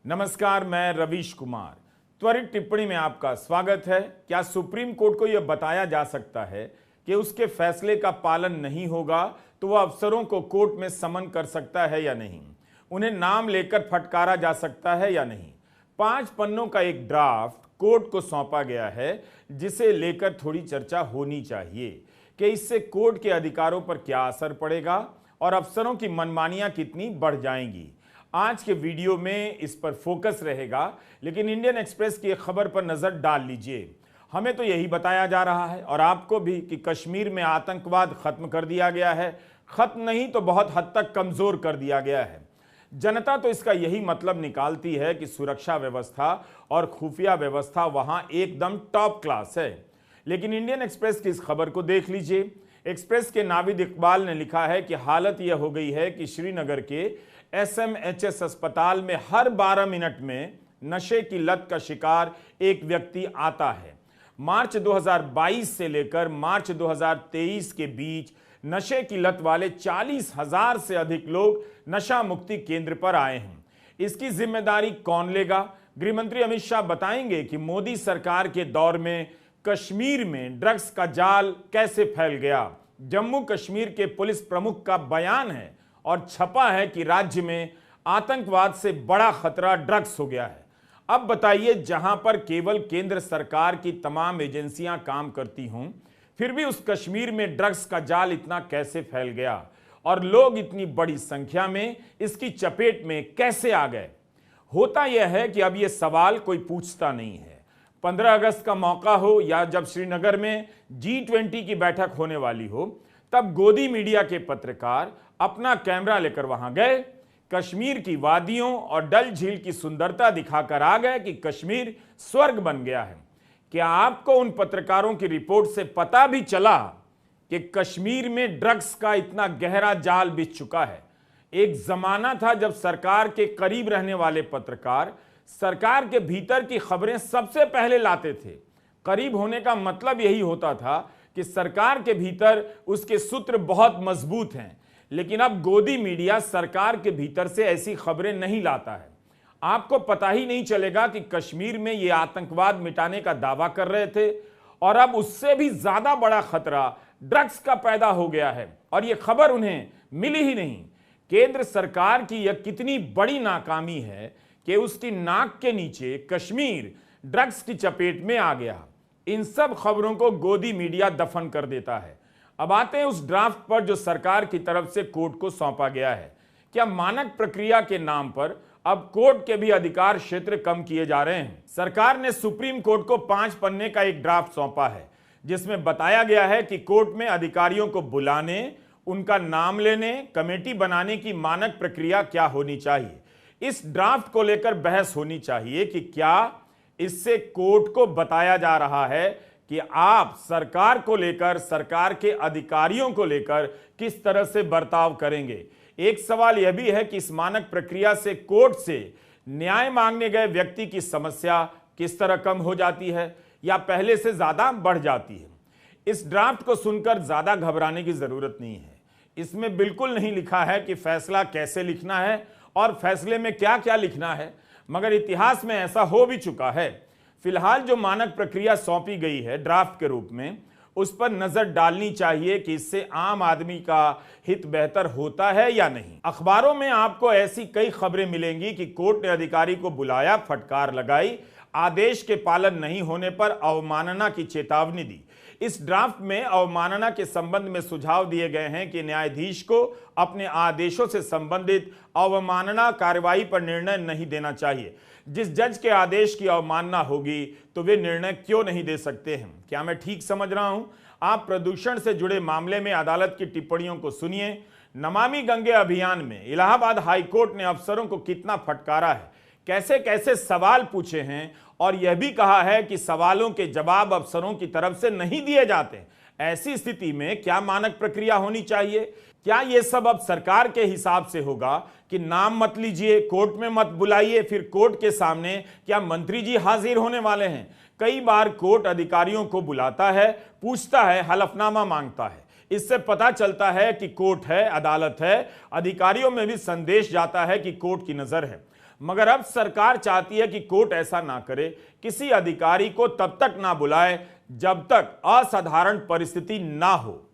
नमस्कार, मैं रवीश कुमार। त्वरित टिप्पणी में आपका स्वागत है। क्या सुप्रीम कोर्ट को यह बताया जा सकता है कि उसके फैसले का पालन नहीं होगा तो वह अफसरों को कोर्ट में समन कर सकता है या नहीं? उन्हें नाम लेकर फटकारा जा सकता है या नहीं? 5 पन्नों का एक ड्राफ्ट कोर्ट को सौंपा गया है, जिसे लेकर थोड़ी चर्चा होनी चाहिए कि इससे कोर्ट के अधिकारों पर क्या असर पड़ेगा और अफसरों की मनमानियां कितनी बढ़ जाएंगी। आज के वीडियो में इस पर फोकस रहेगा, लेकिन इंडियन एक्सप्रेस की एक खबर पर नजर डाल लीजिए। हमें तो यही बताया जा रहा है और आपको भी कि कश्मीर में आतंकवाद खत्म कर दिया गया है। खत्म नहीं तो बहुत हद तक कमजोर कर दिया गया है। जनता तो इसका यही मतलब निकालती है कि सुरक्षा व्यवस्था और खुफिया व्यवस्था वहां एकदम टॉप क्लास है। लेकिन इंडियन एक्सप्रेस की इस खबर को देख लीजिए। एक्सप्रेस के नाविद इकबाल ने लिखा है कि हालत यह हो गई है कि श्रीनगर के SMHS अस्पताल में हर 12 मिनट में नशे की लत का शिकार एक व्यक्ति आता है। मार्च 2022 से लेकर मार्च 2023 के बीच नशे की लत वाले 40,000 से अधिक लोग नशा मुक्ति केंद्र पर आए हैं। इसकी जिम्मेदारी कौन लेगा? गृहमंत्री अमित शाह बताएंगे कि मोदी सरकार के दौर में कश्मीर में ड्रग्स का जाल कैसे फैल गया। जम्मू कश्मीर के पुलिस प्रमुख का बयान है और छपा है कि राज्य में आतंकवाद से बड़ा खतरा ड्रग्स हो गया है। अब बताइए, जहां पर केवल केंद्र सरकार की तमाम एजेंसियां काम करती हों, फिर भी उस कश्मीर में ड्रग्स का जाल इतना कैसे फैल गया और लोग इतनी बड़ी संख्या में इसकी चपेट में कैसे आ गए? होता यह है कि अब यह सवाल कोई पूछता नहीं है। 15 अगस्त का मौका हो या जब श्रीनगर में G20 की बैठक होने वाली हो, तब गोदी मीडिया के पत्रकार अपना कैमरा लेकर वहां गए, कश्मीर की वादियों और डल झील की सुंदरता दिखाकर आ गए कि कश्मीर स्वर्ग बन गया है। क्या आपको उन पत्रकारों की रिपोर्ट से पता भी चला कि कश्मीर में ड्रग्स का इतना गहरा जाल बिछ चुका है? एक जमाना था जब सरकार के करीब रहने वाले पत्रकार सरकार के भीतर की खबरें सबसे पहले लाते थे। करीब होने का मतलब यही होता था कि सरकार के भीतर उसके सूत्र बहुत मजबूत हैं। लेकिन अब गोदी मीडिया सरकार के भीतर से ऐसी खबरें नहीं लाता है। आपको पता ही नहीं चलेगा कि कश्मीर में ये आतंकवाद मिटाने का दावा कर रहे थे और अब उससे भी ज्यादा बड़ा खतरा ड्रग्स का पैदा हो गया है और ये खबर उन्हें मिली ही नहीं। केंद्र सरकार की यह कितनी बड़ी नाकामी है कि उसकी नाक के नीचे कश्मीर ड्रग्स की चपेट में आ गया। इन सब खबरों को गोदी मीडिया दफन कर देता है। अब आते हैं उस ड्राफ्ट पर जो सरकार की तरफ से कोर्ट को सौंपा गया है। क्या मानक प्रक्रिया के नाम पर अब कोर्ट के भी अधिकार क्षेत्र कम किए जा रहे हैं? सरकार ने सुप्रीम कोर्ट को 5 पन्ने का एक ड्राफ्ट सौंपा है, जिसमें बताया गया है कि कोर्ट में अधिकारियों को बुलाने, उनका नाम लेने, कमेटी बनाने की मानक प्रक्रिया क्या होनी चाहिए। इस ड्राफ्ट को लेकर बहस होनी चाहिए कि क्या इससे कोर्ट को बताया जा रहा है कि आप सरकार को लेकर, सरकार के अधिकारियों को लेकर किस तरह से बर्ताव करेंगे। एक सवाल यह भी है कि इस मानक प्रक्रिया से कोर्ट से न्याय मांगने गए व्यक्ति की समस्या किस तरह कम हो जाती है या पहले से ज्यादा बढ़ जाती है। इस ड्राफ्ट को सुनकर ज्यादा घबराने की जरूरत नहीं है। इसमें बिल्कुल नहीं लिखा है कि फैसला कैसे लिखना है और फैसले में क्या क्या लिखना है, मगर इतिहास में ऐसा हो भी चुका है। फिलहाल जो मानक प्रक्रिया सौंपी गई है ड्राफ्ट के रूप में, उस पर नजर डालनी चाहिए कि इससे आम आदमी का हित बेहतर होता है या नहीं। अखबारों में आपको ऐसी कई खबरें मिलेंगी कि कोर्ट ने अधिकारी को बुलाया, फटकार लगाई, आदेश के पालन नहीं होने पर अवमानना की चेतावनी दी। इस ड्राफ्ट में अवमानना के संबंध में सुझाव दिए गए हैं कि न्यायाधीश को अपने आदेशों से संबंधित अवमानना कार्रवाई पर निर्णय नहीं देना चाहिए। जिस जज के आदेश की अवमानना होगी तो वे निर्णय क्यों नहीं दे सकते हैं? क्या मैं ठीक समझ रहा हूं? आप प्रदूषण से जुड़े मामले में अदालत की टिप्पणियों को सुनिए। नमामि गंगे अभियान में इलाहाबाद हाईकोर्ट ने अफसरों को कितना फटकारा है, कैसे कैसे सवाल पूछे हैं और यह भी कहा है कि सवालों के जवाब अफसरों की तरफ से नहीं दिए जाते। ऐसी स्थिति में क्या मानक प्रक्रिया होनी चाहिए? क्या यह सब अब सरकार के हिसाब से होगा कि नाम मत लीजिए, कोर्ट में मत बुलाइए, फिर कोर्ट के सामने क्या मंत्री जी हाजिर होने वाले हैं? कई बार कोर्ट अधिकारियों को बुलाता है, पूछता है, हलफनामा मांगता है। इससे पता चलता है कि कोर्ट है, अदालत है। अधिकारियों में भी संदेश जाता है कि कोर्ट की नजर है। मगर अब सरकार चाहती है कि कोर्ट ऐसा ना करे, किसी अधिकारी को तब तक ना बुलाए जब तक असाधारण परिस्थिति ना हो।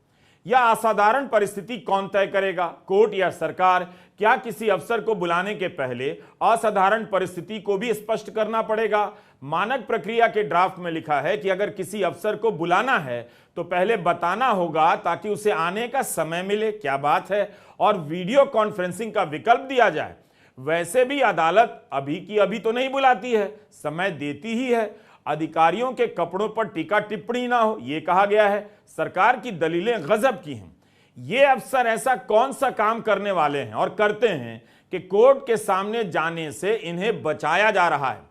यह असाधारण परिस्थिति कौन तय करेगा, कोर्ट या सरकार? क्या किसी अफसर को बुलाने के पहले असाधारण परिस्थिति को भी स्पष्ट करना पड़ेगा? मानक प्रक्रिया के ड्राफ्ट में लिखा है कि अगर किसी अफसर को बुलाना है तो पहले बताना होगा ताकि उसे आने का समय मिले। क्या बात है! और वीडियो कॉन्फ्रेंसिंग का विकल्प दिया जाए। वैसे भी अदालत अभी की अभी तो नहीं बुलाती है, समय देती ही है। अधिकारियों के कपड़ों पर टीका टिप्पणी ना हो, यह कहा गया है। सरकार की दलीलें गजब की हैं। ये अफसर ऐसा कौन सा काम करने वाले हैं और करते हैं कि कोर्ट के सामने जाने से इन्हें बचाया जा रहा है।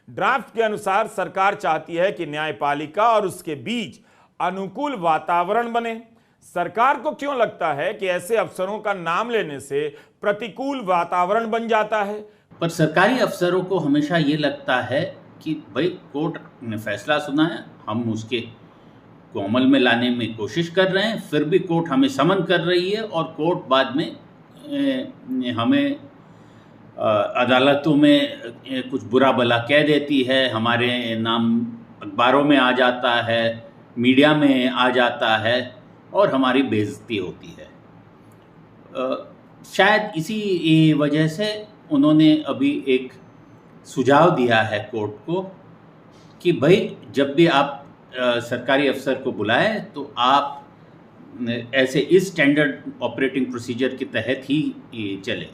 ड्राफ्ट के अनुसार सरकार चाहती है कि न्यायपालिका और उसके बीच अनुकूल वातावरण बने। सरकार को क्यों लगता है कि ऐसे अफसरों का नाम लेने से प्रतिकूल वातावरण बन जाता है? पर सरकारी अफसरों को हमेशा ये लगता है कि भाई कोर्ट ने फैसला सुना है, हम उसके को अमल में लाने में कोशिश कर रहे हैं, फिर भी कोर्ट हमें समन कर रही है और कोर्ट बाद में हमें अदालतों में कुछ बुरा भला कह देती है, हमारे नाम अखबारों में आ जाता है, मीडिया में आ जाता है और हमारी बेइज्जती होती है। शायद इसी वजह से उन्होंने अभी एक सुझाव दिया है कोर्ट को कि भाई जब भी आप सरकारी अफसर को बुलाएं तो आप ऐसे इस स्टैंडर्ड ऑपरेटिंग प्रोसीजर के तहत ही चलें।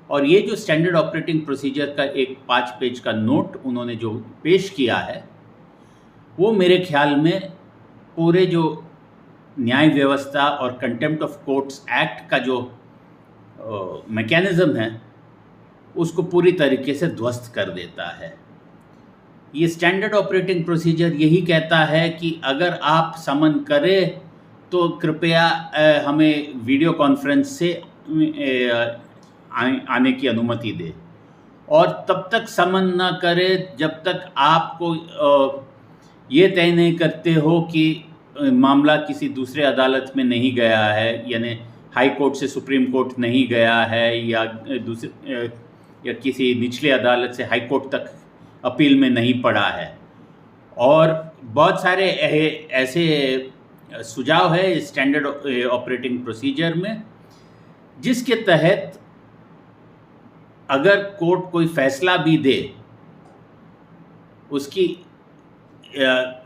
और ये जो स्टैंडर्ड ऑपरेटिंग प्रोसीजर का एक 5 पेज का नोट उन्होंने जो पेश किया है, वो मेरे ख्याल में पूरे जो न्याय व्यवस्था और कंटेम्प्ट ऑफ कोर्ट्स एक्ट का जो मैकेनिज्म है उसको पूरी तरीके से ध्वस्त कर देता है। ये स्टैंडर्ड ऑपरेटिंग प्रोसीजर यही कहता है कि अगर आप समन करें तो कृपया हमें वीडियो कॉन्फ्रेंस से आने की अनुमति दे, और तब तक समन ना करें जब तक आपको ये तय नहीं करते हो कि मामला किसी दूसरे अदालत में नहीं गया है, यानी हाई कोर्ट से सुप्रीम कोर्ट नहीं गया है या किसी निचले अदालत से हाई कोर्ट तक अपील में नहीं पड़ा है। और बहुत सारे ऐसे सुझाव है स्टैंडर्ड ऑपरेटिंग प्रोसीजर में जिसके तहत अगर कोर्ट कोई फैसला भी दे,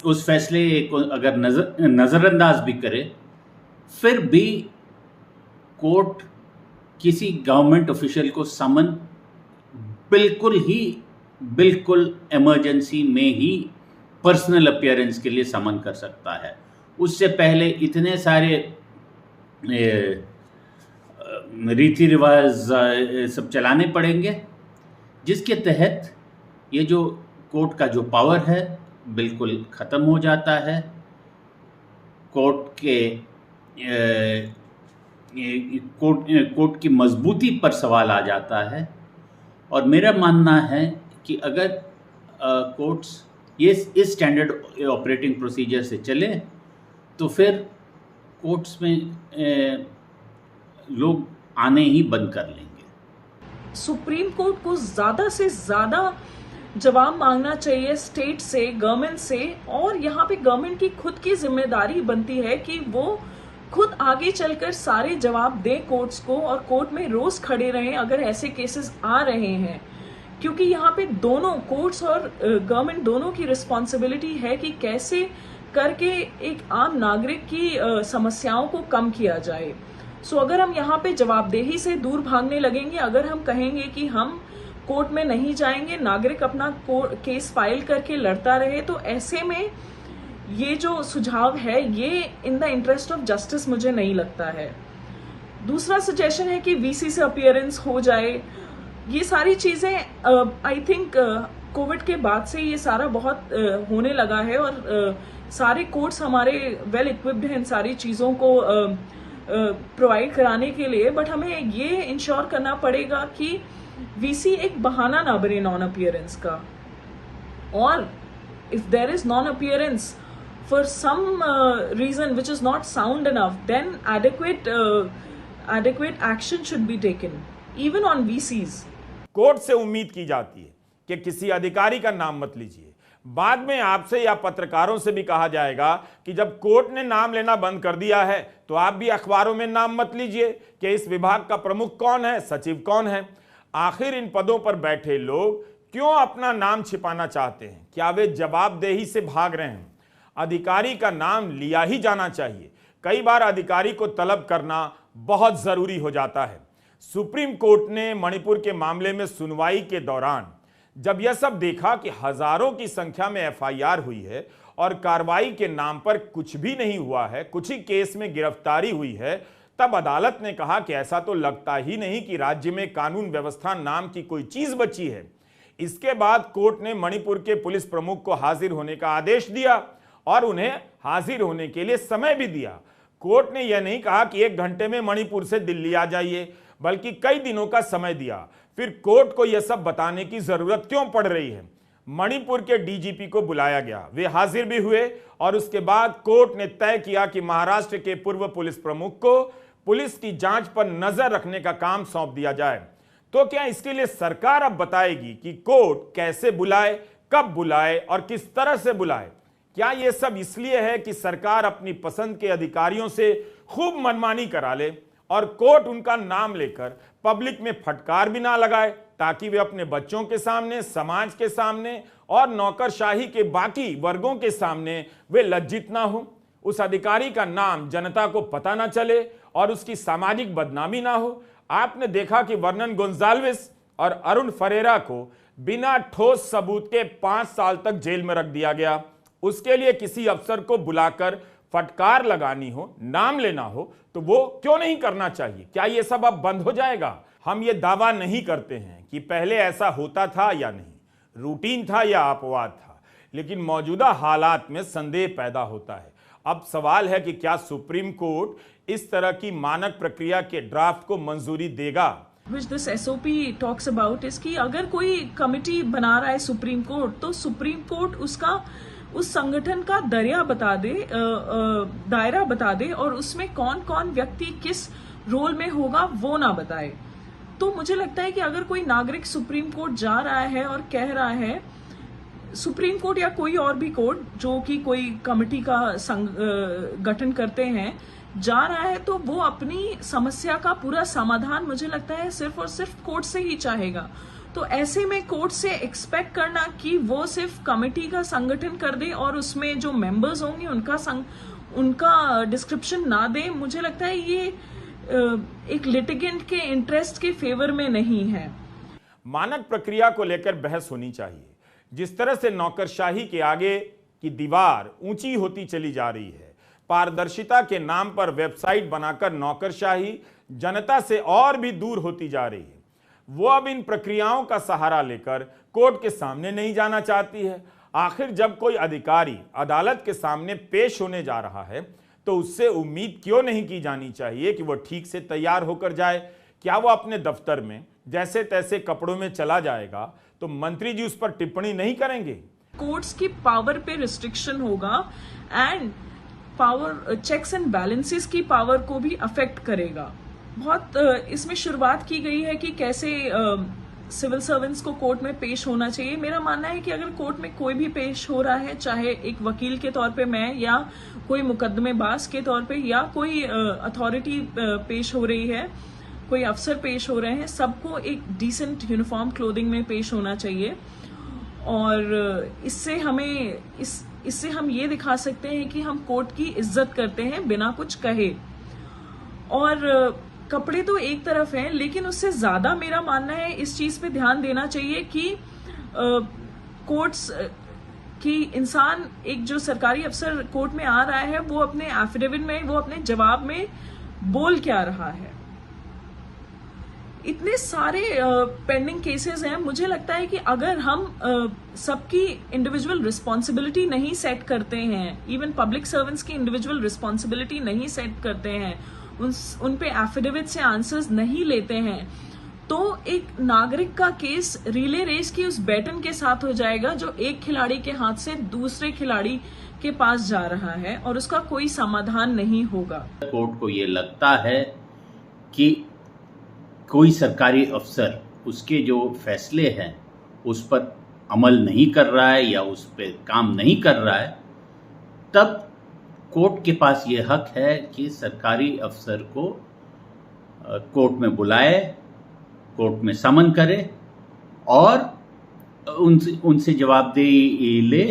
उस फैसले को अगर नज़रअंदाज भी करे, फिर भी कोर्ट किसी गवर्नमेंट ऑफिशियल को समन बिल्कुल इमरजेंसी में ही पर्सनल अपीयरेंस के लिए समन कर सकता है। उससे पहले इतने सारे रीति रिवाज सब चलाने पड़ेंगे, जिसके तहत ये जो कोर्ट का जो पावर है बिल्कुल ख़त्म हो जाता है। कोर्ट की मजबूती पर सवाल आ जाता है। और मेरा मानना है कि अगर कोर्ट्स इस स्टैंडर्ड ऑपरेटिंग प्रोसीजर से चले तो फिर कोर्ट्स में लोग आने ही बंद कर लेंगे। सुप्रीम कोर्ट को ज़्यादा से ज़्यादा जवाब मांगना चाहिए स्टेट से, गवर्नमेंट से, और यहाँ पे गवर्नमेंट की खुद की जिम्मेदारी बनती है कि वो खुद आगे चलकर सारे जवाब दें कोर्ट्स को और कोर्ट में रोज खड़े रहें अगर ऐसे केसेस आ रहे हैं। क्योंकि यहाँ पे दोनों कोर्ट्स और गवर्नमेंट दोनों की रिस्पॉन्सिबिलिटी है कि कैसे करके एक आम नागरिक की समस्याओं को कम किया जाए। सो अगर हम यहाँ पे जवाबदेही से दूर भागने लगेंगे, अगर हम कहेंगे कि हम कोर्ट में नहीं जाएंगे, नागरिक अपना केस फाइल करके लड़ता रहे, तो ऐसे में ये जो सुझाव है ये in the interest of justice मुझे नहीं लगता है। दूसरा सजेशन है कि वीसी से अपीयरेंस हो जाए। ये सारी चीजें आई थिंक कोविड के बाद से ये सारा बहुत होने लगा है और सारे कोर्ट्स हमारे वेल इक्विप्ड हैं इन सारी चीजों को प्रोवाइड कराने के लिए। बट हमें ये इंश्योर करना पड़ेगा कि वीसी एक बहाना ना बने नॉन अपीयरेंस का, और if there is non appearance for some reason which is not sound enough, then adequate action should be taken even on VCs. Court से उम्मीद की जाती है कि किसी अधिकारी का नाम मत लीजिए। बाद में आपसे या पत्रकारों से भी कहा जाएगा कि जब कोर्ट ने नाम लेना बंद कर दिया है तो आप भी अखबारों में नाम मत लीजिए कि इस विभाग का प्रमुख कौन है, सचिव कौन है। आखिर इन पदों पर बैठे लोग क्यों अपना नाम छिपाना चाहते हैं? क्या वे जवाबदेही से भाग रहे हैं? अधिकारी का नाम लिया ही जाना चाहिए। कई बार अधिकारी को तलब करना बहुत जरूरी हो जाता है। सुप्रीम कोर्ट ने मणिपुर के मामले में सुनवाई के दौरान जब यह सब देखा कि हजारों की संख्या में एफआईआर हुई है और कार्रवाई के नाम पर कुछ भी नहीं हुआ है, कुछ ही केस में गिरफ्तारी हुई है, तब अदालत ने कहा कि ऐसा तो लगता ही नहीं कि राज्य में कानून व्यवस्था नाम की कोई चीज बची है। इसके बाद कोर्ट ने मणिपुर के पुलिस प्रमुख को हाजिर होने का आदेश दिया और उन्हें हाजिर होने के लिए समय भी दिया। कोर्ट ने यह नहीं कहा कि 1 घंटे में मणिपुर से दिल्ली आ जाइए, बल्कि कई दिनों का समय दिया। फिर कोर्ट को यह सब बताने की जरूरत क्यों पड़ रही है? मणिपुर के डीजीपी को बुलाया गया, वे हाजिर भी हुए और उसके बाद कोर्ट ने तय किया कि महाराष्ट्र के पूर्व पुलिस प्रमुख को पुलिस की जांच पर नजर रखने का काम सौंप दिया जाए। तो क्या इसके लिए सरकार अब बताएगी कि कोर्ट कैसे बुलाए, कब बुलाए और किस तरह से बुलाए? क्या यह सब इसलिए है कि सरकार अपनी पसंद के अधिकारियों से खूब मनमानी करा ले और कोर्ट उनका नाम लेकर पब्लिक में फटकार भी ना लगाए, ताकि वे अपने बच्चों के सामने, समाज के सामने और नौकरशाही के बाकी वर्गों के सामने वे लज्जित ना हो, उस अधिकारी का नाम जनता को पता ना चले और उसकी सामाजिक बदनामी ना हो? आपने देखा कि वर्नन गोंजाल्विस और अरुण फरेरा को बिना ठोस सबूत के 5 साल तक जेल में रख दिया गया। उसके लिए किसी अफसर को बुलाकर फटकार लगानी हो, नाम लेना हो, तो वो क्यों नहीं करना चाहिए? क्या ये सब अब बंद हो जाएगा? हम ये दावा नहीं करते हैं कि पहले ऐसा होता था या नहीं, रूटीन था या अपवाद था, लेकिन मौजूदा हालात में संदेह पैदा होता है। अब सवाल है कि क्या सुप्रीम कोर्ट इस तरह की मानक प्रक्रिया के ड्राफ्ट को मंजूरी देगा? Which this SOP talks about is कि अगर कोई कमिटी बना रहा है सुप्रीम कोर्ट, तो सुप्रीम कोर्ट उसका उस संगठन का दायरा बता दे और उसमें कौन कौन व्यक्ति किस रोल में होगा वो ना बताए। तो मुझे लगता है कि अगर कोई नागरिक सुप्रीम कोर्ट जा रहा है और कह रहा है, सुप्रीम कोर्ट या कोई और भी कोर्ट जो कि कोई कमिटी का गठन करते हैं, जा रहा है, तो वो अपनी समस्या का पूरा समाधान मुझे लगता है सिर्फ और सिर्फ कोर्ट से ही चाहेगा। तो ऐसे में कोर्ट से एक्सपेक्ट करना कि वो सिर्फ कमेटी का संगठन कर दे और उसमें जो मेंबर्स होंगे उनका डिस्क्रिप्शन ना दे, मुझे लगता है ये एक लिटिगेंट के इंटरेस्ट के फेवर में नहीं है। मानक प्रक्रिया को लेकर बहस होनी चाहिए। जिस तरह से नौकरशाही के आगे की दीवार ऊंची होती चली जा रही है, पारदर्शिता के नाम पर वेबसाइट बनाकर नौकरशाही जनता से और भी दूर होती जा रही है। वो अब इन प्रक्रियाओं का सहारा लेकर कोर्ट के सामने नहीं जाना चाहती है। आखिर जब कोई अधिकारी अदालत के सामने पेश होने जा रहा है तो उससे उम्मीद क्यों नहीं की जानी चाहिए कि वो ठीक से तैयार होकर जाए? क्या वो अपने दफ्तर में जैसे तैसे कपड़ों में चला जाएगा तो मंत्री जी उस पर टिप्पणी नहीं करेंगे? कोर्ट्स की पावर पे रिस्ट्रिक्शन होगा and power checks and balances की पावर को भी अफेक्ट करेगा। बहुत इसमें शुरुआत की गई है कि कैसे सिविल सर्वेंट्स को कोर्ट में पेश होना चाहिए। मेरा मानना है कि अगर कोर्ट में कोई भी पेश हो रहा है, चाहे एक वकील के तौर पे मैं या कोई मुकदमेबाज के तौर पे या कोई अथॉरिटी पेश हो रही है, कोई अफसर पेश हो रहे हैं, सबको एक डिसेंट यूनिफॉर्म क्लोथिंग में पेश होना चाहिए। और इससे हम ये दिखा सकते हैं कि हम कोर्ट की इज्जत करते हैं बिना कुछ कहे। और कपड़े तो एक तरफ हैं, लेकिन उससे ज्यादा मेरा मानना है इस चीज पे ध्यान देना चाहिए कि कोर्ट्स की इंसान, एक जो सरकारी अफसर कोर्ट में आ रहा है, वो अपने एफिडेविट में, वो अपने जवाब में बोल क्या रहा है। इतने सारे पेंडिंग केसेस हैं, मुझे लगता है कि अगर हम सबकी इंडिविजुअल रिस्पॉन्सिबिलिटी नहीं सेट करते हैं, इवन पब्लिक सर्वेंट्स की इंडिविजुअल रिस्पॉन्सिबिलिटी नहीं सेट करते हैं, उन पे एफिडेविट से आंसर्स नहीं लेते हैं, तो एक नागरिक का केस रिले रेस की उस बैटन के साथ हो जाएगा जो एक खिलाड़ी के हाथ से दूसरे खिलाड़ी के पास जा रहा है और उसका कोई समाधान नहीं होगा। कोर्ट को ये लगता है कि कोई सरकारी अफसर उसके जो फैसले हैं उस पर अमल नहीं कर रहा है या उस पर काम नहीं कर रहा है, तब कोर्ट के पास ये हक है कि सरकारी अफसर को कोर्ट में बुलाए, कोर्ट में समन करे और उनसे जवाबदेही ले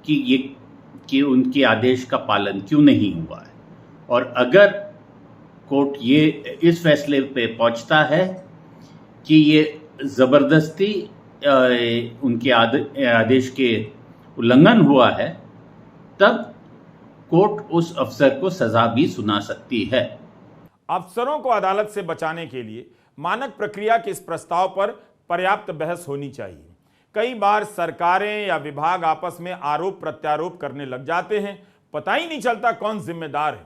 कि उनके आदेश का पालन क्यों नहीं हुआ है। और अगर कोर्ट ये इस फैसले पे पहुंचता है कि ये ज़बरदस्ती उनके आदेश के उल्लंघन हुआ है, तब कोर्ट उस अफसर को सजा भी सुना सकती है। अफसरों को अदालत से बचाने के लिए मानक प्रक्रिया के इस प्रस्ताव पर पर्याप्त बहस होनी चाहिए। कई बार सरकारें या विभाग आपस में आरोप प्रत्यारोप करने लग जाते हैं, पता ही नहीं चलता कौन जिम्मेदार है।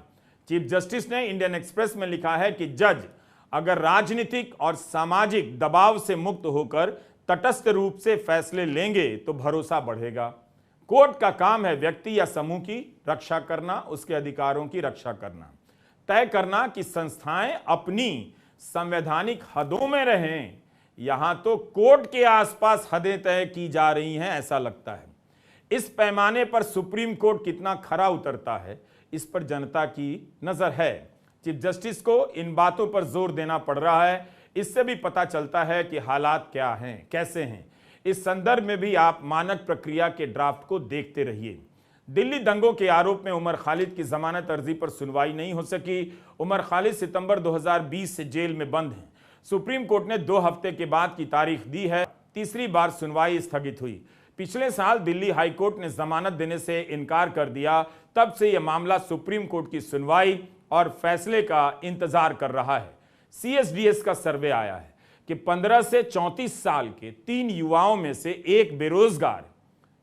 चीफ जस्टिस ने इंडियन एक्सप्रेस में लिखा है कि जज अगर राजनीतिक और सामाजिक दबाव से मुक्त होकर तटस्थ रूप से फैसले लेंगे तो भरोसा बढ़ेगा। कोर्ट का काम है व्यक्ति या समूह की रक्षा करना, उसके अधिकारों की रक्षा करना, तय करना कि संस्थाएं अपनी संवैधानिक हदों में रहें। यहां तो कोर्ट के आसपास हदें तय की जा रही हैं, ऐसा लगता है। इस पैमाने पर सुप्रीम कोर्ट कितना खरा उतरता है, इस पर जनता की नजर है। चीफ जस्टिस को इन बातों पर जोर देना पड़ रहा है। इससे भी पता चलता है कि हालात क्या हैं, कैसे हैं। इस संदर्भ में भी आप मानक प्रक्रिया के ड्राफ्ट को देखते रहिए। दिल्ली दंगों के आरोप में उमर खालिद की जमानत अर्जी पर सुनवाई नहीं हो सकी। उमर खालिद सितंबर 2020 से जेल में बंद हैं। सुप्रीम कोर्ट ने 2 हफ्ते के बाद की तारीख दी है। तीसरी बार सुनवाई स्थगित हुई। पिछले साल दिल्ली हाई कोर्ट ने जमानत देने से इनकार कर दिया। तब से यह मामला सुप्रीम कोर्ट की सुनवाई और फैसले का इंतजार कर रहा है। CSDS का सर्वे आया है कि 15 से 34 साल के 3 युवाओं में से एक बेरोजगार।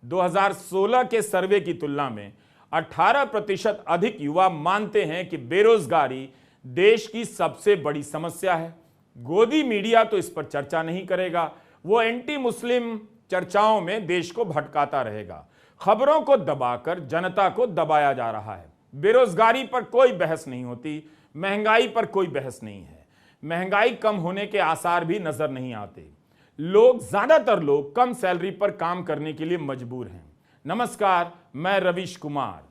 2016 के सर्वे की तुलना में 18% अधिक युवा मानते हैं कि बेरोजगारी देश की सबसे बड़ी समस्या है। गोदी मीडिया तो इस पर चर्चा नहीं करेगा, वो एंटी मुस्लिम चर्चाओं में देश को भटकाता रहेगा। खबरों को दबाकर जनता को दबाया जा रहा है। बेरोजगारी पर कोई बहस नहीं होती, महंगाई पर कोई बहस नहीं है। महंगाई कम होने के आसार भी नजर नहीं आते। ज्यादातर लोग कम सैलरी पर काम करने के लिए मजबूर हैं। नमस्कार, मैं रवीश कुमार।